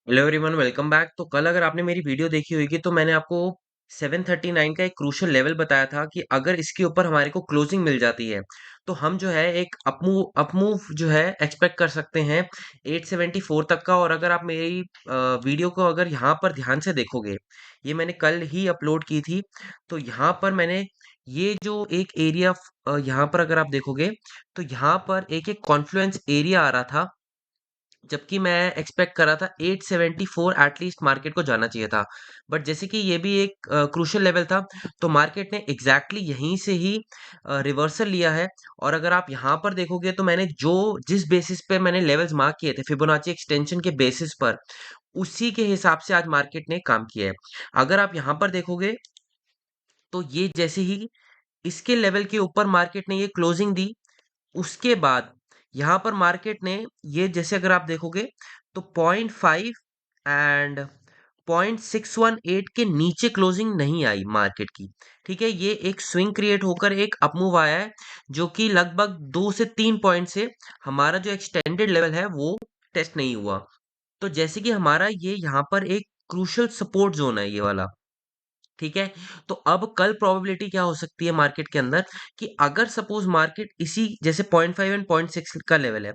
Hello everyone, welcome back. तो कल अगर आपने मेरी वीडियो देखी होगी तो मैंने आपको 739 का एक क्रूशियल लेवल बताया था कि अगर इसके ऊपर हमारे को क्लोजिंग मिल जाती है तो हम जो है एक अपमूव जो है एक्सपेक्ट कर सकते हैं 874 तक का। और अगर आप मेरी वीडियो को अगर यहाँ पर ध्यान से देखोगे, ये मैंने कल ही अपलोड की थी। तो यहाँ पर मैंने ये जो एक एरिया यहाँ पर अगर आप देखोगे तो यहाँ पर एक एक कॉन्फ्लुएंस एरिया आ रहा था, जबकि मैं एक्सपेक्ट कर रहा था 874 एटलीस्ट मार्केट को जाना चाहिए था। बट जैसे कि ये भी एक क्रूशियल लेवल था, तो मार्केट ने एग्जैक्टली यहीं से ही रिवर्सल लिया है। और अगर आप यहाँ पर देखोगे तो मैंने जो जिस बेसिस पे मैंने लेवल्स मार्क किए थे फिबोनाची एक्सटेंशन के बेसिस पर, उसी के हिसाब से आज मार्केट ने काम किया है। अगर आप यहाँ पर देखोगे तो ये जैसे ही इसके लेवल के ऊपर मार्केट ने ये क्लोजिंग दी, उसके बाद यहाँ पर मार्केट ने ये जैसे अगर आप देखोगे तो 0.5 एंड 0.618 के नीचे क्लोजिंग नहीं आई मार्केट की। ठीक है, ये एक स्विंग क्रिएट होकर एक अपमूव आया है, जो कि लगभग 2 से 3 पॉइंट से हमारा जो एक्सटेंडेड लेवल है वो टेस्ट नहीं हुआ। तो जैसे कि हमारा ये यहाँ पर एक क्रूशियल सपोर्ट जोन है ये वाला। ठीक है, तो अब कल प्रोबेबिलिटी क्या हो सकती है मार्केट के अंदर कि अगर सपोज मार्केट इसी जैसे 0.5 एंड 0.6 का लेवल है,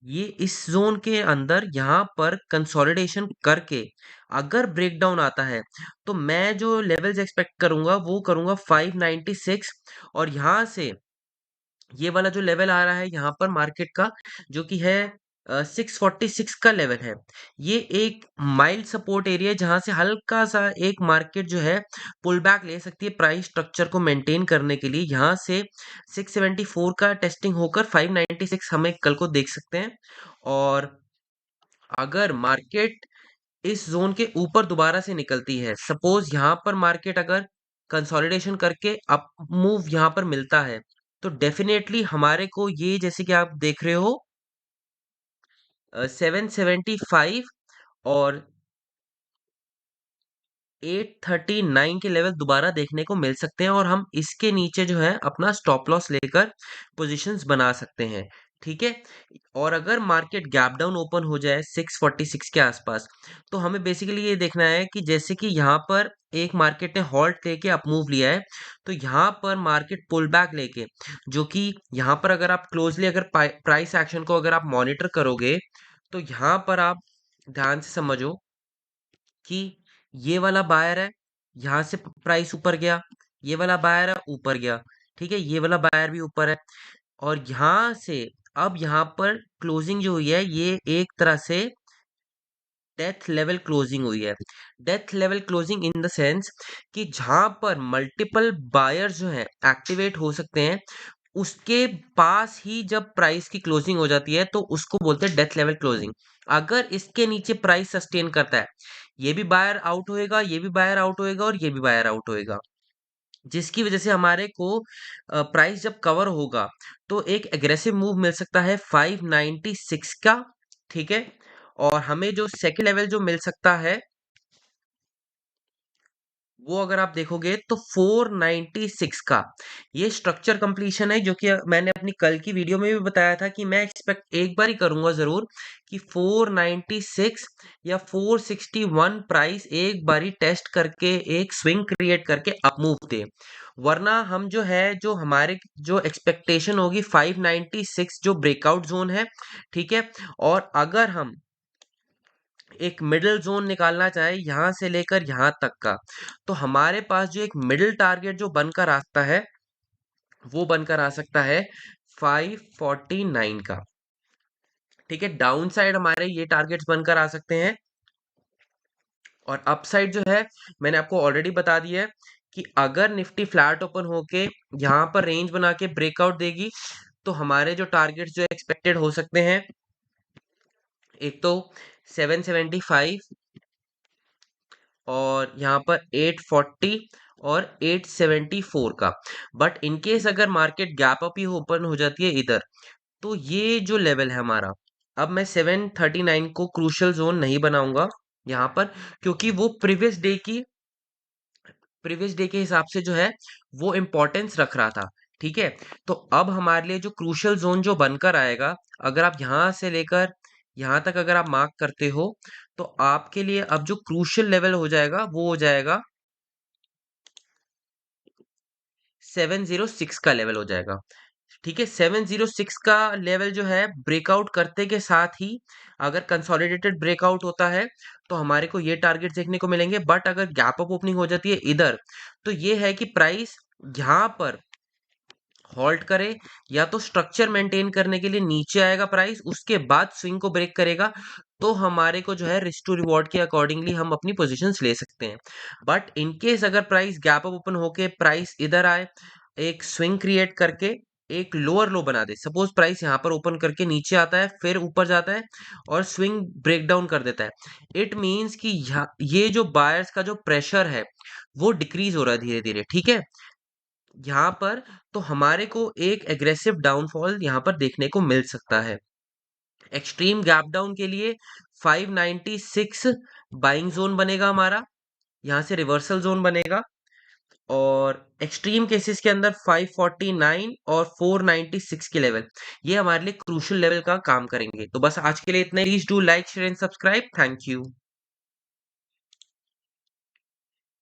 ये इस जोन के अंदर यहाँ पर कंसोलिडेशन करके अगर ब्रेकडाउन आता है, तो मैं जो लेवल्स एक्सपेक्ट करूंगा वो करूंगा 596। और यहाँ से ये वाला जो लेवल आ रहा है यहाँ पर मार्केट का, जो कि है 646 का लेवल है, ये एक माइल्ड सपोर्ट एरिया है जहां से हल्का सा एक मार्केट जो है पुल बैक ले सकती है प्राइस स्ट्रक्चर को मेंटेन करने के लिए। यहाँ से 674 का टेस्टिंग होकर 596 हमें कल को देख सकते हैं। और अगर मार्केट इस जोन के ऊपर दोबारा से निकलती है, सपोज यहाँ पर मार्केट अगर कंसोलिडेशन करके अप मूव यहाँ पर मिलता है, तो डेफिनेटली हमारे को ये जैसे कि आप देख रहे हो 775 और 839 के लेवल दोबारा देखने को मिल सकते हैं, और हम इसके नीचे जो है अपना स्टॉप लॉस लेकर पोजीशंस बना सकते हैं। ठीक है, और अगर मार्केट गैप डाउन ओपन हो जाए 646 के आसपास, तो हमें बेसिकली ये देखना है कि जैसे कि यहाँ पर एक मार्केट ने हॉल्ट लेके अप मूव लिया है, तो यहाँ पर मार्केट पुल बैक लेके, जो कि यहाँ पर अगर आप क्लोजली अगर प्राइस एक्शन को अगर आप मॉनिटर करोगे, तो यहाँ पर आप ध्यान से समझो कि ये वाला बायर है, यहाँ से प्राइस ऊपर गया, ये वाला बायर है ऊपर गया। ठीक है, ये वाला बायर भी ऊपर है, और यहाँ से अब यहाँ पर क्लोजिंग जो हुई है ये एक तरह से डेथ लेवल क्लोजिंग हुई है। Death level closing in the sense कि जहां पर मल्टीपल बायर्स जो है एक्टिवेट हो सकते हैं, उसके पास ही जब प्राइस की क्लोजिंग हो जाती है तो उसको बोलते हैं डेथ लेवल क्लोजिंग। अगर इसके नीचे प्राइस सस्टेन करता है, ये भी बायर आउट होएगा, ये भी बायर आउट होएगा, और ये भी बायर आउट होएगा, जिसकी वजह से हमारे को प्राइस जब कवर होगा तो एक एग्रेसिव मूव मिल सकता है 596 का। ठीक है, और हमें जो सेकेंड लेवल जो मिल सकता है वो अगर आप देखोगे तो 496 का। ये स्ट्रक्चर कंप्लीशन है, जो कि मैंने अपनी कल की वीडियो में भी बताया था कि मैं एक्सपेक्ट एक बार ही करूंगा जरूर कि 496 या 461 प्राइस एक बारी टेस्ट करके एक स्विंग क्रिएट करके अप मूव दे। वरना हम जो है जो हमारे जो एक्सपेक्टेशन होगी 596 जो ब्रेकआउट जोन है। ठीक है, और अगर हम एक मिडिल जोन निकालना चाहे यहां से लेकर यहां तक का, तो हमारे पास जो एक मिडिल टारगेट जो बनकर आता है वो बनकर आ सकता है 549 का। ठीक है, डाउन साइड हमारे ये टारगेट्स बनकर आ सकते हैं, और अपसाइड जो है मैंने आपको ऑलरेडी बता दिया है कि अगर निफ्टी फ्लैट ओपन होके यहाँ पर रेंज बना के ब्रेकआउट देगी, तो हमारे जो टारगेट्स जो एक्सपेक्टेड हो सकते हैं, एक तो 775 और यहाँ पर 840 और 874 का। बट इनकेस अगर मार्केट गैप अप ही ओपन हो जाती है इधर, तो ये जो लेवल है हमारा, अब मैं 739 को क्रूशियल जोन नहीं बनाऊंगा यहाँ पर, क्योंकि वो प्रीवियस डे के हिसाब से जो है वो इम्पोर्टेंस रख रहा था। ठीक है, तो अब हमारे लिए जो क्रूशियल जोन जो बनकर आएगा, अगर आप यहाँ से लेकर यहाँ तक अगर आप मार्क करते हो तो आपके लिए अब जो क्रूशियल लेवल हो जाएगा वो हो जाएगा 706 का लेवल हो जाएगा। ठीक है, 706 का लेवल जो है ब्रेकआउट करते के साथ ही अगर कंसोलिडेटेड ब्रेकआउट होता है तो हमारे को ये टारगेट देखने को मिलेंगे। बट अगर गैप अप ओपनिंग हो जाती है इधर, तो ये है कि प्राइस यहाँ पर हॉल्ट करे या तो स्ट्रक्चर मेंटेन करने के लिए नीचे आएगा प्राइस, उसके बाद स्विंग को ब्रेक करेगा, तो हमारे को जो है रिस्क टू रिवॉर्ड के अकॉर्डिंगली हम अपनी पोजीशंस ले सकते हैं। बट इन केस अगर प्राइस गैप अप ओपन होके प्राइस इधर आए, एक स्विंग क्रिएट करके एक लोअर लो बना दे, सपोज प्राइस यहाँ पर ओपन करके नीचे आता है फिर ऊपर जाता है और स्विंग ब्रेक डाउन कर देता है, इट मीन्स कि ये जो बायर्स का जो प्रेशर है वो डिक्रीज हो रहा है धीरे धीरे। ठीक है, यहाँ पर तो हमारे को एक एग्रेसिव डाउनफॉल यहाँ पर देखने को मिल सकता है। एक्सट्रीम गैप डाउन के लिए 596 बाइंग जोन बनेगा हमारा, यहाँ से रिवर्सल जोन बनेगा। और एक्सट्रीम केसेस के अंदर 549 और 496 के लेवल, ये हमारे लिए क्रूशियल लेवल का काम करेंगे। तो बस आज के लिए इतना ही। Please do like share and subscribe. Thank you.